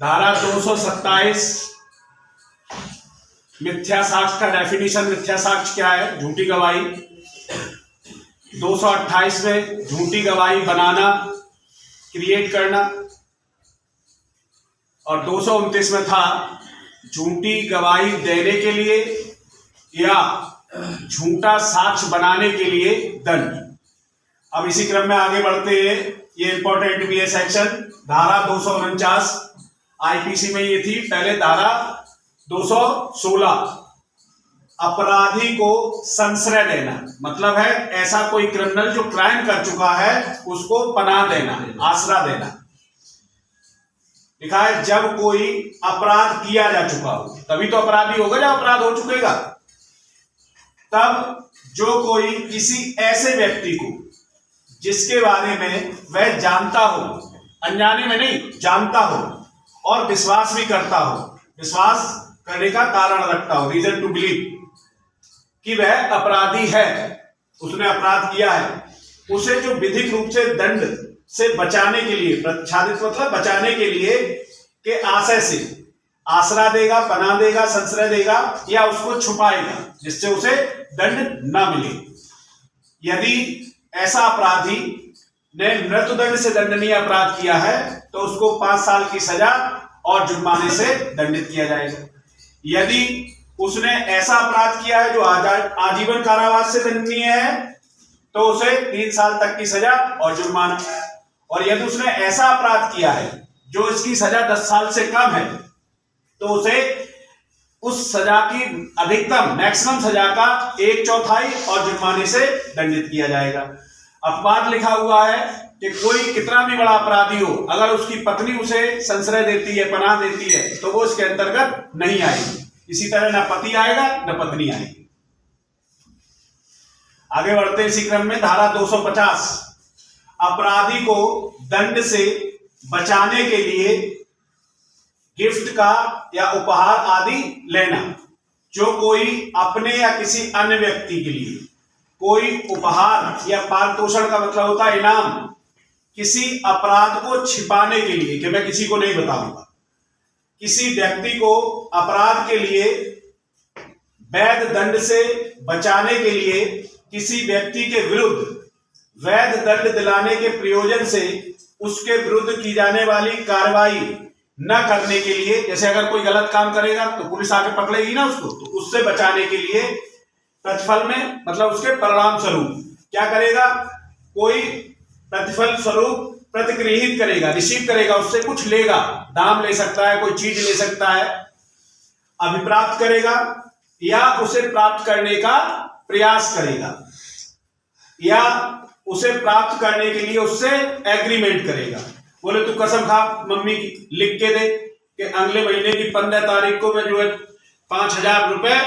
धारा 227 मिथ्या साक्ष्य का डेफिनेशन। मिथ्या साक्ष्य क्या है? झूठी गवाही। 228 में झूठी गवाही बनाना, क्रिएट करना। और 229 में था झूठी गवाही देने के लिए या झूठा साक्ष्य बनाने के लिए दंड। अब इसी क्रम में आगे बढ़ते हैं, ये इंपॉर्टेंट भी है सेक्शन। धारा 249 आईपीसी में ये थी, पहले धारा 216 अपराधी को संश्रय देना, मतलब है ऐसा कोई क्रिमिनल जो क्राइम कर चुका है उसको पनाह देना, आसरा देना। लिखा है जब कोई अपराध किया जा चुका हो, तभी तो अपराधी होगा जब अपराध हो चुकेगा। तब जो कोई किसी ऐसे व्यक्ति को जिसके बारे में वह जानता हो, अनजाने में नहीं, जानता हो और विश्वास भी करता हो, विश्वास करने का कारण रखता हो, रीजन टू बिलीव कि वह अपराधी है, उसने अपराध किया है, उसे जो विधिक रूप से दंड से बचाने के लिए, प्रच्छादित मतलब बचाने के लिए के आशय से आसरा देगा, पनाह देगा, संश्रय देगा या उसको छुपाएगा जिससे उसे दंड ना मिले। यदि ऐसा अपराधी ने मृत्युदंड से दंडनीय अपराध किया है तो उसको 5 साल की सजा और जुर्माने से दंडित किया जाएगा। यदि उसने ऐसा अपराध किया है जो आजीवन कारावास से दंडनीय है तो उसे 3 साल तक की सजा और जुर्माना। और यदि उसने ऐसा अपराध किया है जो इसकी सजा 10 साल से कम है तो उसे उस सजा की अधिकतम मैक्सिमम सजा का 1/4 और जुर्माने से दंडित किया जाएगा। अपवाद लिखा हुआ है कि कोई कितना भी बड़ा अपराधी हो, अगर उसकी पत्नी उसे संश्रय देती है, पनाह देती है तो वो इसके अंतर्गत नहीं आएगी। इसी तरह न पति आएगा न पत्नी आएगी। आगे बढ़ते इसी क्रम में धारा 250 अपराधी को दंड से बचाने के लिए गिफ्ट का या उपहार आदि लेना। जो कोई अपने या किसी अन्य व्यक्ति के लिए कोई उपहार या पारितोषण का मतलब होता है इनाम, किसी अपराध को छिपाने के लिए कि मैं किसी को नहीं बताऊंगा, किसी व्यक्ति को अपराध के लिए वैध दंड से बचाने के लिए किसी व्यक्ति के विरुद्ध वैध दंड दिलाने के प्रयोजन से उसके विरुद्ध की जाने वाली कार्रवाई न करने के लिए, जैसे अगर कोई गलत काम करेगा तो पुलिस आके पकड़ेगी ना उसको, तो उससे बचाने के लिए प्रतिफल में मतलब उसके परिणाम स्वरूप क्या करेगा, कोई प्रतिफल स्वरूप प्रतिगृहित करेगा, रिसीव करेगा, उससे कुछ लेगा, दाम ले सकता है, कोई चीज ले सकता है, अभिप्राप्त करेगा या उसे प्राप्त करने का प्रयास करेगा या उसे प्राप्त करने के लिए उससे एग्रीमेंट करेगा। बोले तू कसम खा मम्मी की, लिख के दे कि अगले महीने की 15 तारीख को मैं जो है 5,000 रुपए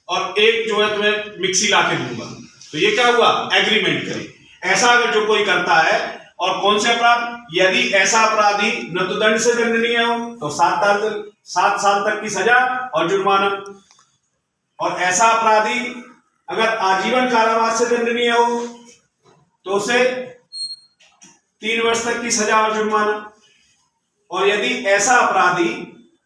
और एक जो है तुम्हें मिक्सी ला के दूंगा, तो ये क्या हुआ, एग्रीमेंट करे। ऐसा अगर जो कोई करता है, और कौन से अपराध, यदि ऐसा अपराधी मृत्युदंड से दंडनीय हो तो 7 साल तक की सजा और जुर्माना, और ऐसा अपराधी अगर आजीवन कारावास से दंडनीय हो तो उसे 3 वर्ष तक की सजा और जुर्माना। और यदि ऐसा अपराधी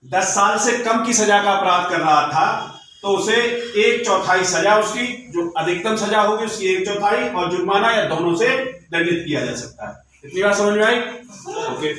10 साल से कम की सजा का अपराध कर रहा था तो उसे 1/4 सजा, उसकी जो अधिकतम सजा होगी उसकी 1/4 और जुर्माना या दोनों से दंडित किया जा सकता है। इतनी बात समझ में आई? ओके।